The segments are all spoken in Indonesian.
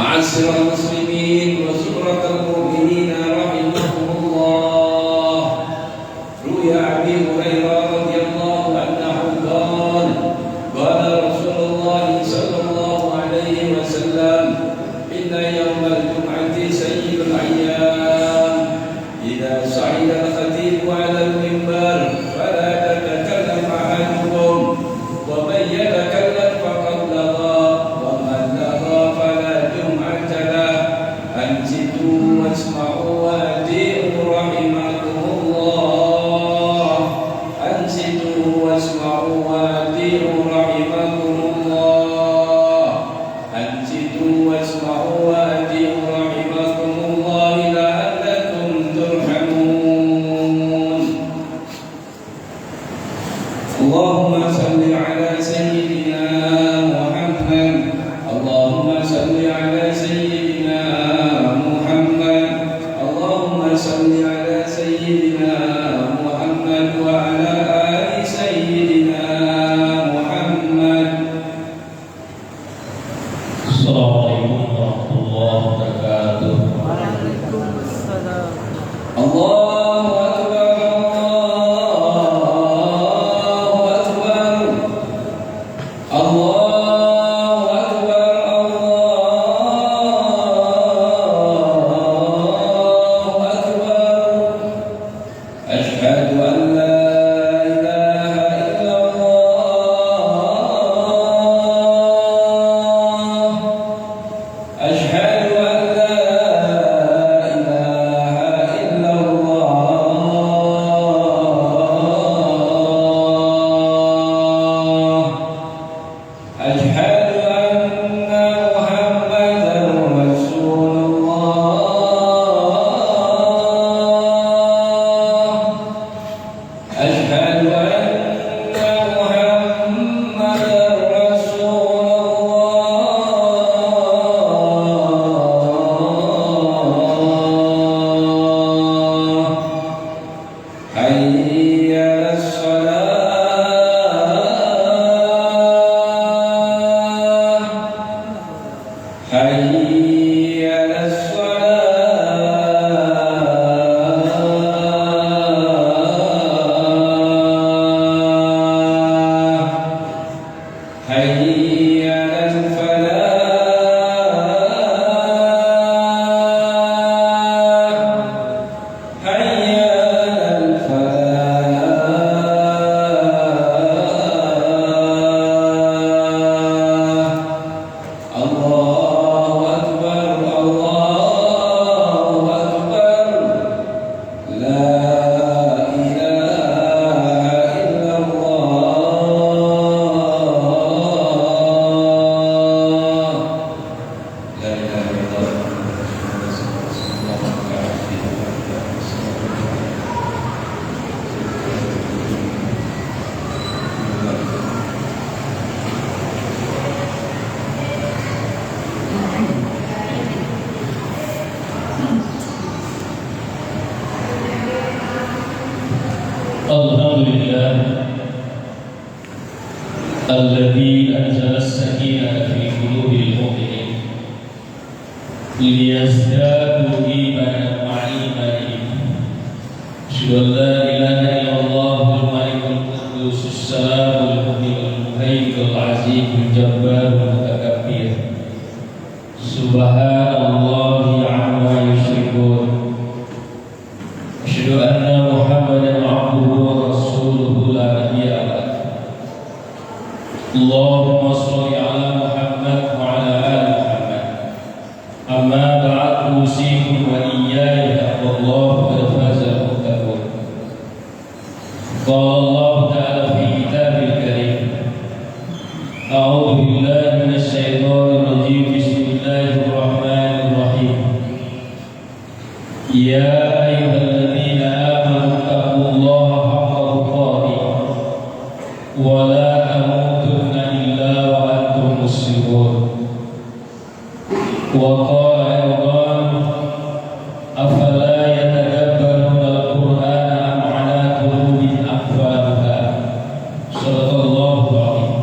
معاشر المسلمين وزمرة المؤمنين رحمكم الله. روي عن أبي هريرة رضي الله عنه قال قال رسول الله صلى الله عليه وسلم إن يوم الجمعة سيد الأيام إذا صعد الخطيب على المنبر فلا تتكلم أحدكم ومن يتكلم فقد لغى ومن لغى فلا جمعة له. أنصتوا واسمعوا وأطيعوا رحمكم الله. أنصتوا واسمعوا وأطيعوا رحمكم الله. أنصتوا واسمعوا وأطيعوا رحمكم الله لعلكم ترحمون. اللهم صل على سيدنا محمد. اللهم صل على سيدنا محمد. اللهم صل على سيدنا محمد وعلى آل سيدنا محمد. Assalamualaikum warahmatullahi wabarakatuh. Waalaikumsalam. Allahu Akbar. Allahu Akbar. Allahu Akbar. Allahu Akbar. Asyhadu an la ilaha illallah. Asyhadu an la ilaha illallah. Asyhadu anna Muhammadar Rasulullah. Asyhadu anna Muhammadar Rasulullah. Hayya 'alas shalah. Hayya 'alas shalah. Hayya 'alal falah. Hayya 'alal falah. Allahu Akbar. Allahu Akbar. La ilaha illallah. La ilaha Alhamdulillah alladzi anzala as-sakinata fi qulubil mu'minin liyazdadu imanan ma'a imanihim. Asyhadu an la ilaha illallahul malikul quddus as-salamul mu'minul muhaiminul azizul jabbarul mutakabbir. Subhanallahi 'amma yusyrikun. Asyhadu anna Muhammadan 'abduhu wa rasuluhu la nabiyya ba'd. Allahumma shalli 'ala Muhammad wa 'ala ali Muhammad. Amma ba'd, usikum wa iyaya taqwallaha qad fazal muttaqun. Qala Allah ta'ala fi kitabil karim. A'udzu billahi minasy syaithanir rajim. Bismillahirrahmanirrahim. Ya ayyuhalladzina amanu taqullaha haqqa tuqatih wa la tamutunna illa wa antum muslimun. Wa qala aydan afala yatadabbaruna al-Qur'ana am 'ala qulubin aqfaluha. Shadaqallahu 'azim.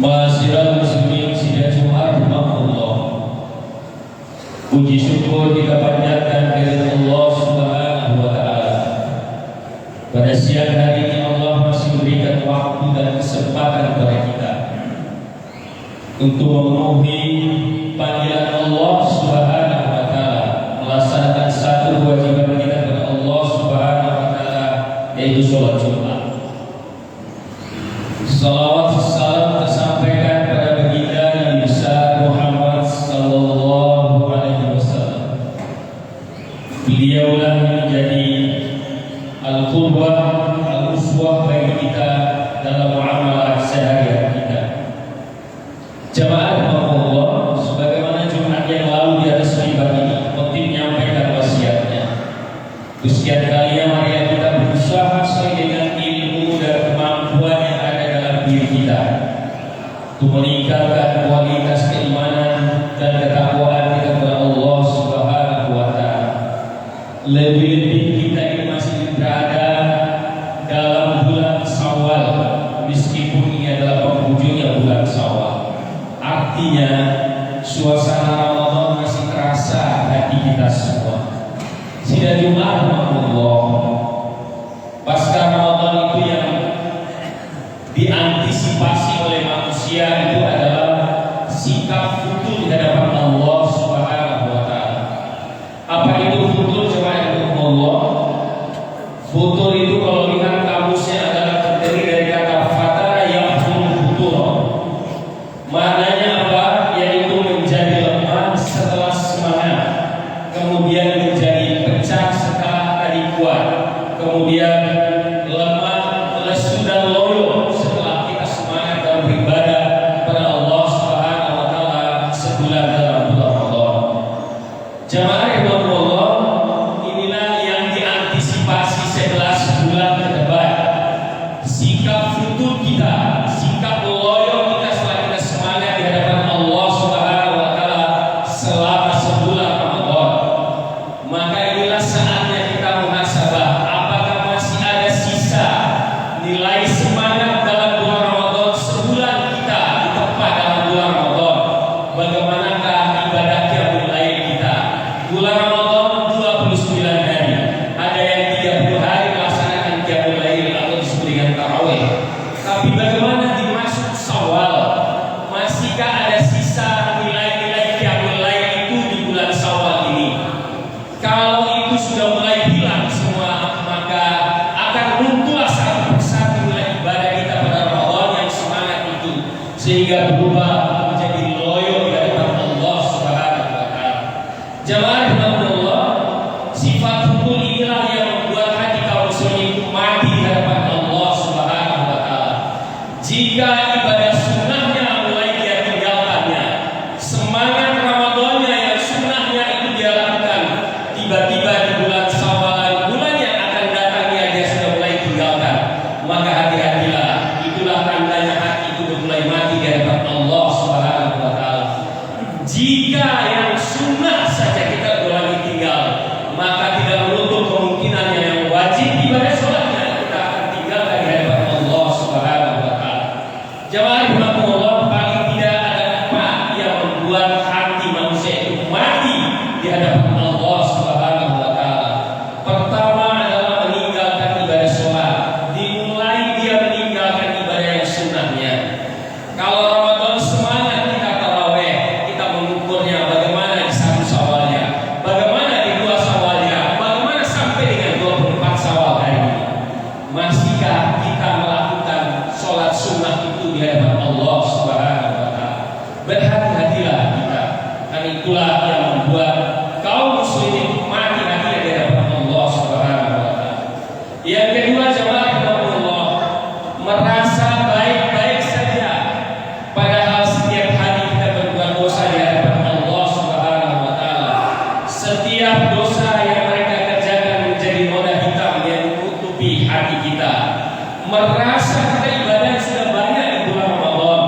Ma'asyiral muslimin, sidatu Puji syukur kita panjatkan kepada Allah Subhanahu wa Ta'ala. Pada siang hari ini Allah masih berikan waktu dan kesempatan kepada kita untuk memenuhi panggilan Allah Subhanahu wa Ta'ala, melaksanakan satu kewajiban kita kepada Allah Subhanahu wa Ta'ala, yaitu sholat Jumat. Salawat salam tersampaikan pada baginda Nabi besar Muhammad sallallahu alaihi wasallam. Beliaulah yang menjadi al-qudwah, al-uswah bagi kita dalam muamalah sehari-hari kita. Jamaah Allah, sebagaimana Jumat yang lalu di atas mimbar ini, khotib menyampaikan wasiatnya. Sekian kalinya mari kita berusaha sesuai dengan ilmu dan kemampuan yang ada dalam diri kita untuk meningkatkan kualitas keimanan dan ketakwaan kita kepada Allah Subhanahu wa Ta'ala. Lebih-lebih kita ini masih berada dalam bulan Syawal, meskipun ini adalah penghujungnya bulan Syawal. Artinya suasana Ramadan masih terasa hati kita semua. Sidang Jumat Allah, pasca Ramadan itu yang diantisipasi oleh manusia itu adalah sikap futur di hadapan Allah Subhanahu wa Ta'ala. Apa itu futur? Jemaah Allah, futur itu kalau lihat kamusnya adalah terdiri dari kata fatara yang futur. Maknanya apa? Yaitu menjadi lemah setelah semangat, kemudian menjadi pecah setelah tadi kuat, kemudian lemah, lesu dan loyo setelah kita semangat dalam beribadah kepada Allah Subhanahu wa Ta'ala sebulan dalam bulan Ramadan. Jamaah Allah, inilah yang diantisipasi 11 bulan ke depan. Sikap futur kita, sikap loyo kita setelah kita semangat di hadapan Allah Subhanahu wa Ta'ala selama sebulan Ramadan. Maka inilah saatnya kita muhasabah, apakah masih ada sisa nilai semangat dalam bulan Ramadan sebulan kita tepat dalam bulan Ramadan. Bagaimanakah ibadah qiyamul lail kita? Bulan Ramadan 29 hari, ada yang 30 hari melaksanakan qiyamul lail atau disebut dengan tarawih. Tapi bagaimana di masuk Syawal? Masihkah ada sisa nilai-nilai qiyamul lail itu di bulan Syawal ini? Kalau itu sudah mulai hilang semua, maka akan muncullah satu persatu nilai ibadah kita pada Ramadan yang semangat itu, sehingga berubah menjadi loyo di hadapan Allah Subhanahu wa Ta'ala. Jamaah Allah, sifat hukum inilah yang membuat hati kaum muslimin mati di hadapan Allah Subhanahu wa Ta'ala. Jika ibadah sunnahnya mulai dia tinggalkannya, semangat Ramadannya yang sunnahnya itu dia lakukan, tiba-tiba di bulan Syawal, bulan yang akan datangnya dia sudah mulai tinggalkan, maka hati-hatilah, itulah tandanya hati itu mulai mati di hadapan Allah Subhanahu wa Ta'ala. Jika yang sunnah saja kita ulangi tinggal, maka tidak menutup kemungkinannya yang wajib ibadah sholatnya kita akan tinggalkan di hadapan Allah Subhanahu wa Ta'ala. Jamaah Allah, paling tidak ada apa yang membuat hati manusia itu mati di hadapan Allah Subhanahu wa Ta'ala. Pertama adalah meninggalkan ibadah sholat. Dimulai dia meninggalkan ibadah yang sunnahnya. Kalau Ramadan semangat kita tarawih, kita mengukurnya bagaimana di 1 Syawalnya, bagaimana di 2 Syawalnya, bagaimana sampai dengan 24 Syawal hari ini. Masihkah kita melakukan sholat sunnah itu di hadapan Allah Subhanahu wa Ta'ala? Berhati-hatilah kita, dan itulah yang membuat kaum muslimin mati hatinya di hadapan Allah Subhanahu wa Ta'ala. Yang kedua, jemaah Allah, merasa baik-baik saja, padahal setiap hari kita berbuat dosa di hadapan Allah Subhanahu wa Ta'ala. Setiap dosa yang mereka kerjakan menjadi noda hitam yang menutupi hati kita. Merasa kita ibadah sudah banyak di bulan Ramadan,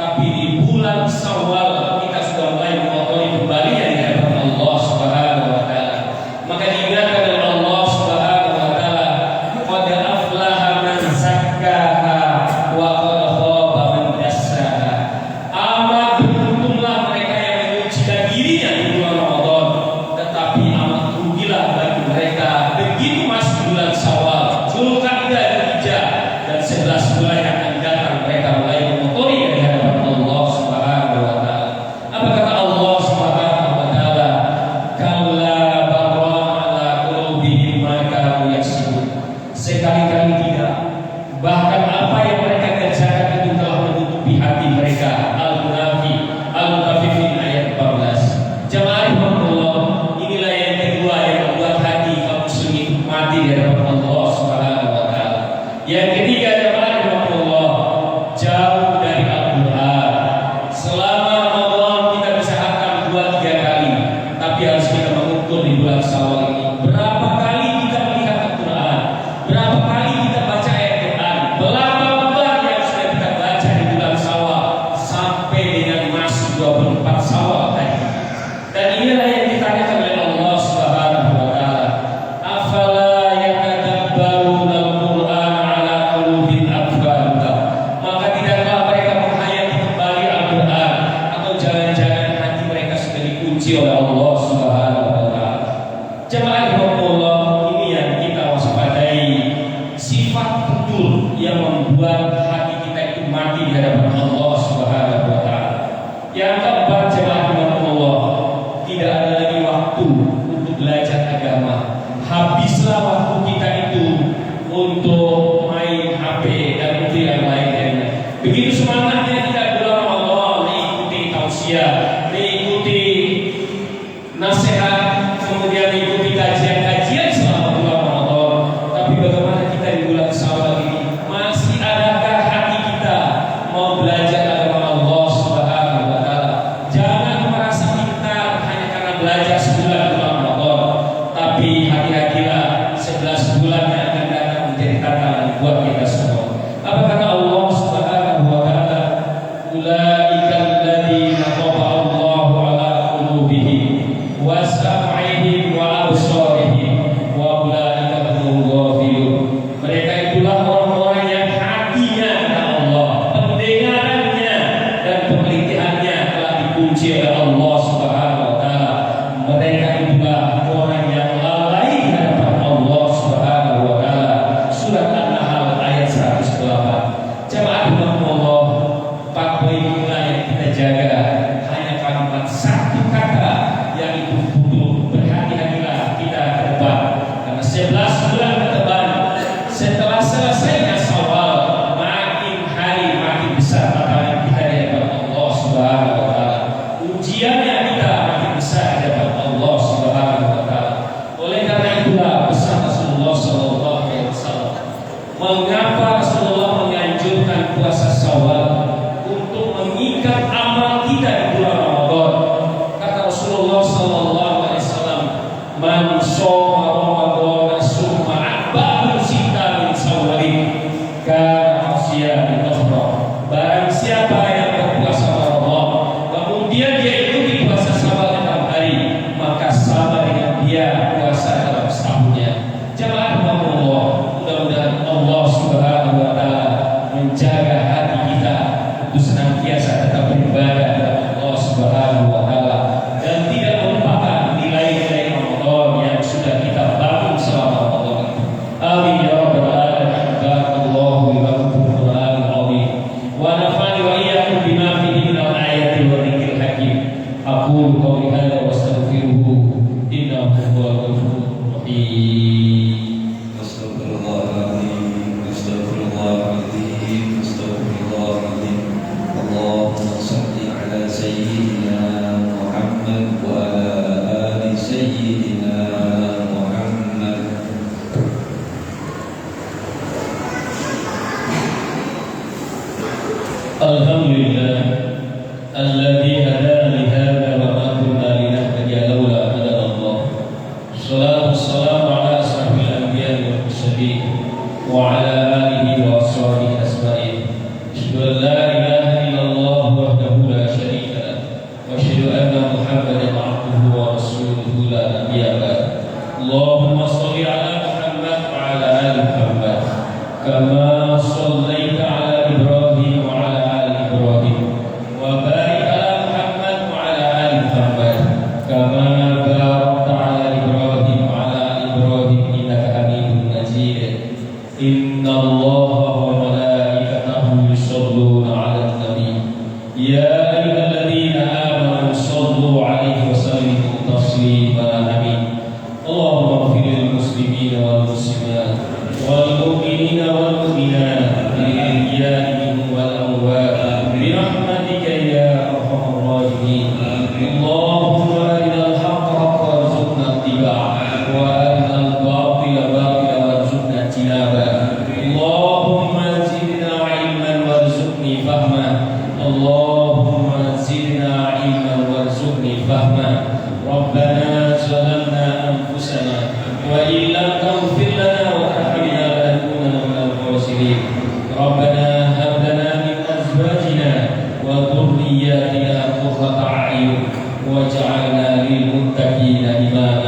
tapi di bulan Syawal kita sudah mulai mengotori kembali di hadapan Allah Subhanahu wa taala. Yang keempat, jemaah Allah, tidak ada lagi waktu untuk belajar agama. Habislah waktu kita itu untuk main HP dan untuk yang lain-lainnya. Begitu semangatnya kita bulan Ramadan, mengikuti tausiah, mengikuti nasihat, kemudian mengikuti kajian-kajian selama bulan Ramadan. Tapi bagaimana kita di bulan Syawal ini? Masih adakah hati kita mau belajar agama Allah Subhanahu wa taala? Jangan merasa pintar hanya karena belajar sebulan bulan Ramadan, tapi hati-hatilah 11 bulan yang akan datang menjadi tantangan buat kita semua. Apa kata Allah Subhanahu wa taala? Ulaika alladziina taba'a Allahu 'ala qulubihim wa sam'ihim wa absarihim wa ulaika humul ghafilun. Mereka itulah orang-orang yang hatinya kata Allah, pendengarannya dan penglihatannya telah dikunci oleh Allah Subhanahu wa taala. Mereka itulah orang yang lalai di hadapan Allah Subhanahu wa taala. Surat An-Nahl ayat 108. Jemaah Allah, 4 poin inilah yang kita jaga. Hanya kalimat satu kata yang itu butuh berhati-hatilah kita ke depan. Karena 11 bulan ke depan setelah selesainya Syawal, makin hari makin besar tantangan kita di hadapan Allah Subhanahu wa taala. Ujiannya kita makin besar di hadapan Allah Subhanahu wa taala. Oleh karena itulah pesan Rasulullah sallallahu alaihi wasallam. Mengapa Rasulullah menganjurkan puasa Syawal? Untuk mengikat amal kita di bulan Ramadan. Kata Rasulullah sallallahu alaihi wasallam, "Man shoma Ramadan summa atba'ahu sitta min Syawal, kana qasiyamin ukhra." Barang siapa yang berpuasa Ramadan, kemudian dia ikuti puasa Syawal 6 hari, maka sama dengan dia puasa dalam setahunnya. Jemaah Allah, mudah-mudahan Allah Subhanahu wa taala menjaga hati kita untuk senantiasa tetap beribadah kepada Allah Subhanahu wa taala dan tidak melupakan nilai-nilai Ramadan yang sudah kita bangun selama Ramadan. Amin ya rabbal alamin. Barakallahu li wa lakum fil Qur'anil azim wa nafa'ani wa iyyakum bima fihi min al-ayati wa dzikril hakim. Aqulu qawli hadza wa astaghfiruhu innahu huwal ghafurur rahim. Astagfirullahaladzim, astagfirullahaladzim, astagfirullahaladzim. Allahumma salli ala sayyidina Muhammad wa ala ali sayyidina Muhammad. Alhamdulillah alladzi hadana li hadza wa ma kunna linahtadiya laula an hadana Allah. Shalatu wassalamu ala asrafil anbiya'i wal mursalin wa ala alihi wa ashabihi asma'in. Asyhadu an la ilaha illallah wahdahu la syarika lah wa asyhadu anna Muhammadan 'abduhu wa rasuluhu la nabiyya ba'd. Allahumma shalli ala Muhammad wa ala ali Muhammad kama shallaita ala Ibrahim wa ala ali Ibrahim wa barik ala Muhammad wa ala ali Muhammad kama barakta ala Ibrahim wa ala ali Ibrahim innaka Hamidum Majid. Inna Allaha wa malaikatahu yusholluna 'alan nabi ya ayyuhalladzina amanu shallu 'alaihi wa sallimu taslima. Amin. Allahumma ighfir lil muslimina wal muslimat wal mu'minina wal mu'minat bil ahya'ihim wal amwat bi rahmatika ya arhamar rahimin. Allahumma arinal haqqa haqqan warzuqna ittiba'ah wa arinal batila batilan warzuqna ijtinabah. Allahumma zidna ilman warzuqni fahma. Allahumma zidna ilman warzuqni fahma. Rabbana zalamna anfusana wa in lam taghfir lana wa tarhamna lanakunanna minal khasirin. Rabbana hab lana min azwajina wa dhurriyyatina qurrata a'yun waj'alna lil muttaqina imama.